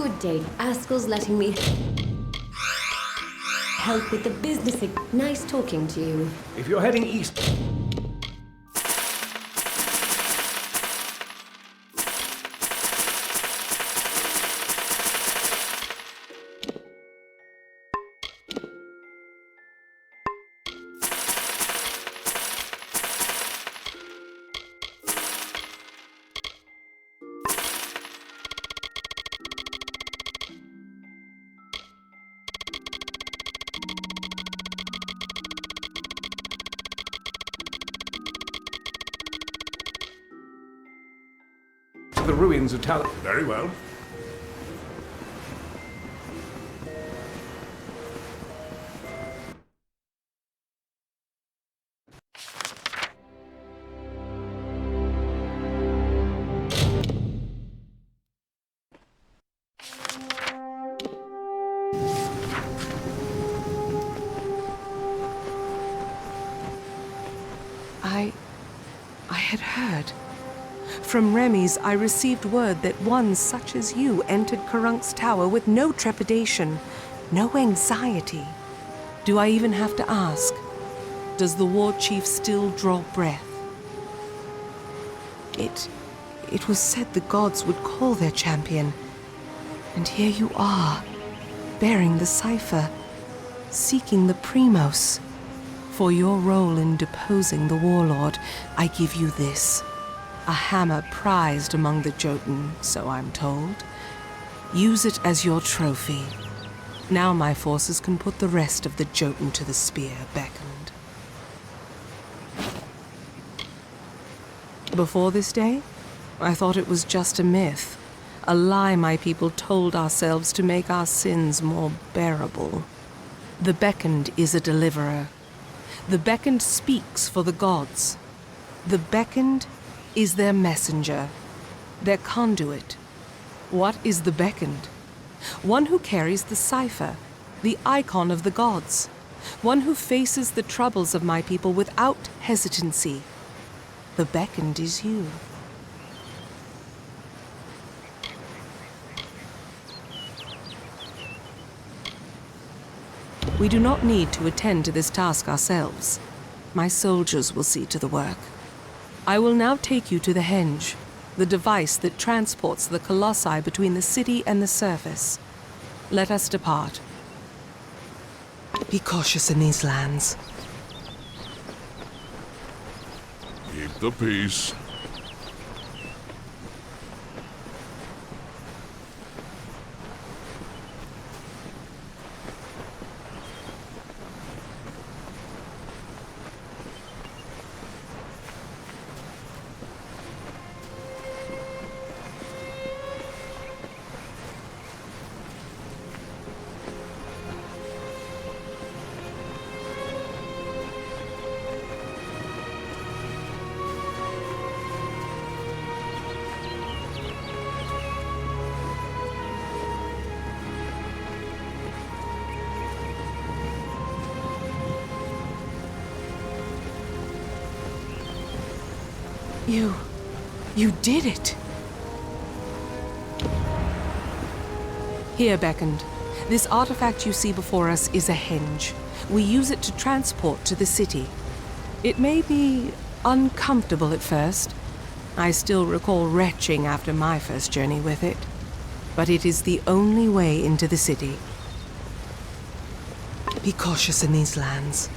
Good day. Askel's letting me help with the business. Nice talking to you. If you're heading east... the ruins of Tal... Very well. I had heard. From Remy's, I received word that one such as you entered Karunk's tower with no trepidation, no anxiety. Do I even have to ask? Does the war chief still draw breath? It was said the gods would call their champion. And here you are, bearing the cipher, seeking the Primos. For your role in deposing the warlord, I give you this. A hammer prized among the Jotun, so I'm told. Use it as your trophy. Now my forces can put the rest of the Jotun to the spear beckoned. Before this day, I thought it was just a myth. A lie my people told ourselves to make our sins more bearable. The beckoned is a deliverer. The beckoned speaks for the gods. The beckoned is their messenger, their conduit. What is the beckoned? One who carries the cipher, the icon of the gods. One who faces the troubles of my people without hesitancy. The beckoned is you. We do not need to attend to this task ourselves. My soldiers will see to the work. I will now take you to the henge, the device that transports the colossi between the city and the surface. Let us depart. Be cautious in these lands. Keep the peace. You did it! Here, beckoned. This artifact you see before us is a henge. We use it to transport to the city. It may be uncomfortable at first. I still recall retching after my first journey with it. But it is the only way into the city. Be cautious in these lands.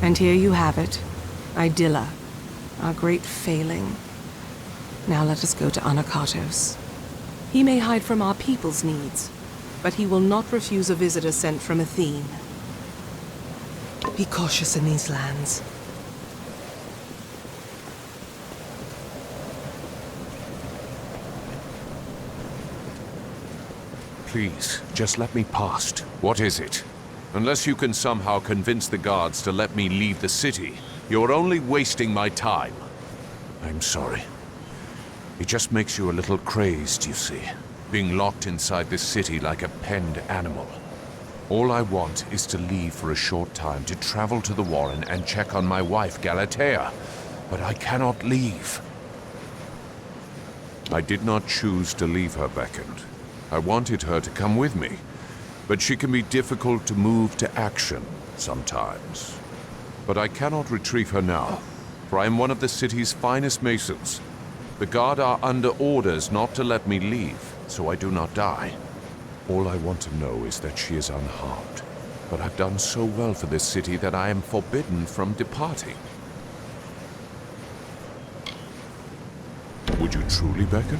And here you have it, Idylla, our great failing. Now let us go to Anakatos. He may hide from our people's needs, but he will not refuse a visitor sent from Athene. Be cautious in these lands. Please, just let me past. What is it? Unless you can somehow convince the guards to let me leave the city, you're only wasting my time. I'm sorry. It just makes you a little crazed, you see. Being locked inside this city like a penned animal. All I want is to leave for a short time to travel to the Warren and check on my wife, Galatea. But I cannot leave. I did not choose to leave her beckoned. I wanted her to come with me. But she can be difficult to move to action sometimes. But I cannot retrieve her now, for I am one of the city's finest masons. The guard are under orders not to let me leave, so I do not die. All I want to know is that she is unharmed. But I've done so well for this city that I am forbidden from departing. Would you truly beckon?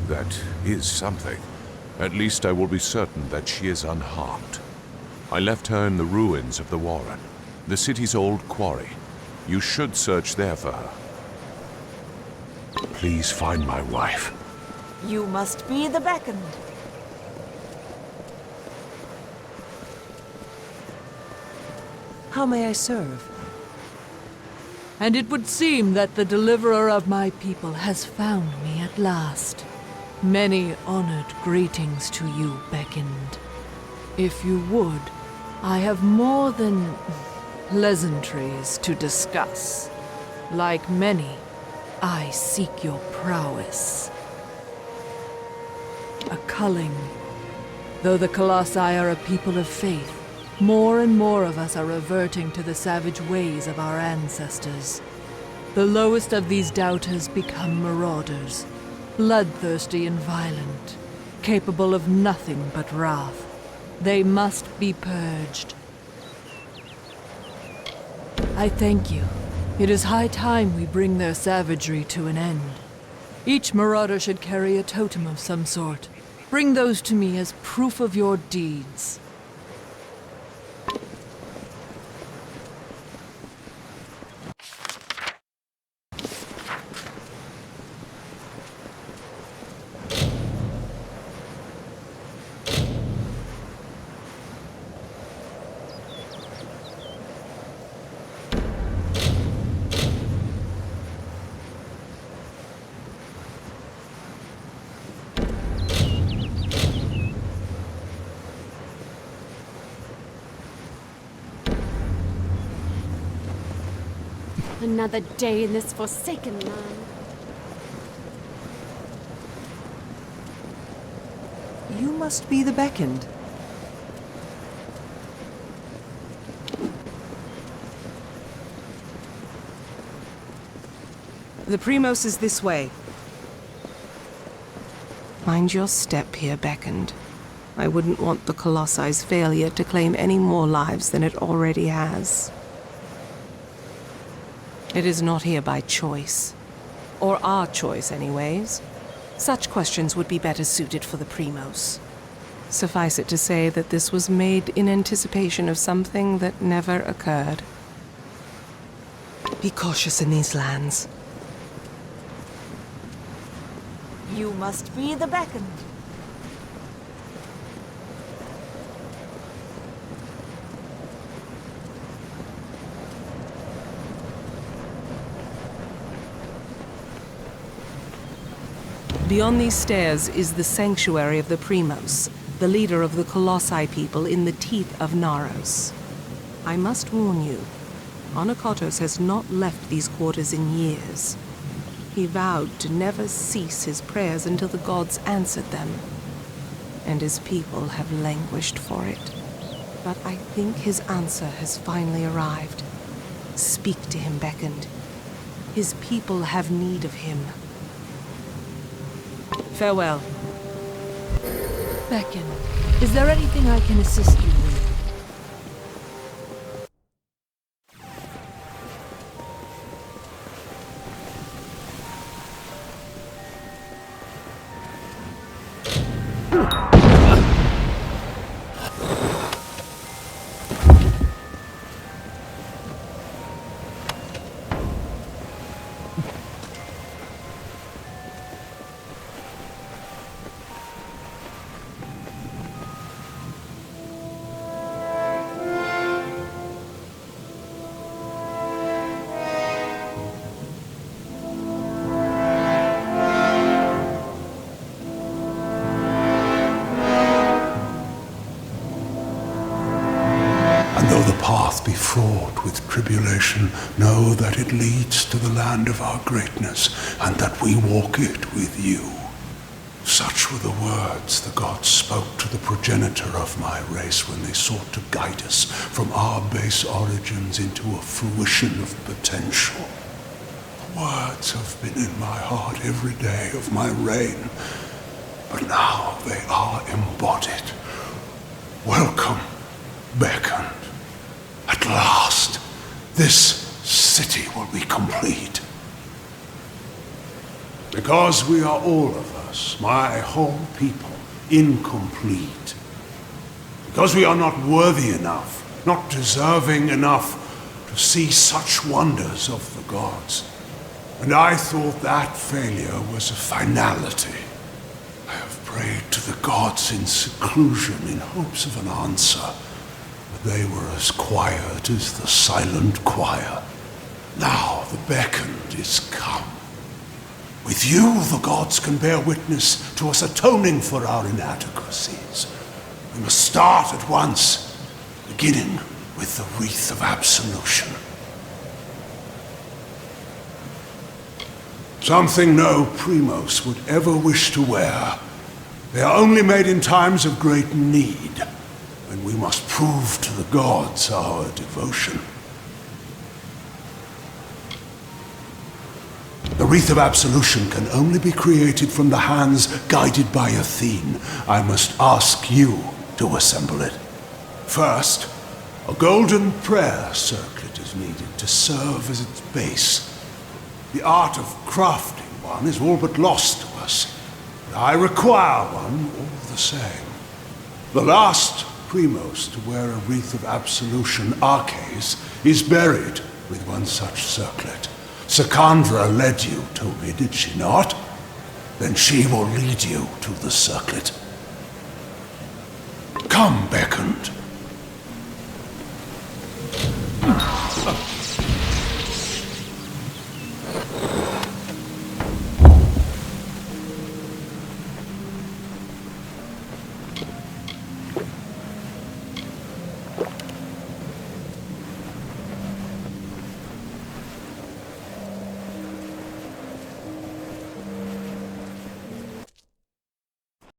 That is something. At least I will be certain that she is unharmed. I left her in the ruins of the Warren, the city's old quarry. You should search there for her. Please find my wife. You must be the beckoned. How may I serve? And it would seem that the deliverer of my people has found me at last. Many honored greetings to you, beckoned. If you would, I have more than pleasantries to discuss. Like many, I seek your prowess. A culling. Though the Colossi are a people of faith, more and more of us are reverting to the savage ways of our ancestors. The lowest of these doubters become marauders, bloodthirsty and violent, capable of nothing but wrath. They must be purged. I thank you. It is high time we bring their savagery to an end. Each marauder should carry a totem of some sort. Bring those to me as proof of your deeds. Another day in this forsaken land. You must be the beckoned. The Primos is this way. Mind your step here, beckoned. I wouldn't want the Colossi's failure to claim any more lives than it already has. It is not here by choice. Or our choice, anyways. Such questions would be better suited for the Primos. Suffice it to say that this was made in anticipation of something that never occurred. Be cautious in these lands. You must be the beckoned. Beyond these stairs is the sanctuary of the Primos, the leader of the Colossi people in the teeth of Naros. I must warn you, Onokotos has not left these quarters in years. He vowed to never cease his prayers until the gods answered them, and his people have languished for it. But I think his answer has finally arrived. Speak to him, beckoned. His people have need of him. Farewell. Beckon, is there anything I can assist you with? fraught with tribulation, know that it leads to the land of our greatness, and that we walk it with you. Such were the words the gods spoke to the progenitor of my race when they sought to guide us from our base origins into a fruition of potential. The words have been in my heart every day of my reign, but now they are embodied. Welcome, beckoned. At last, this city will be complete. Because we are all of us, my whole people, incomplete. Because we are not worthy enough, not deserving enough to see such wonders of the gods. And I thought that failure was a finality. I have prayed to the gods in seclusion in hopes of an answer, but they were as quiet as the silent choir. Now the beckoned is come. With you, the gods can bear witness to us atoning for our inadequacies. We must start at once, beginning with the wreath of absolution. Something no primos would ever wish to wear. They are only made in times of great need, when we must prove to the gods our devotion. The wreath of absolution can only be created from the hands guided by Athene. I must ask you to assemble it. First, a golden prayer circlet is needed to serve as its base. The art of crafting one is all but lost to us. But I require one all the same. The last primos to wear a wreath of absolution, Arches, is buried with one such circlet. Secandra led you to me, did she not? Then she will lead you to the circlet. Come, beckoned.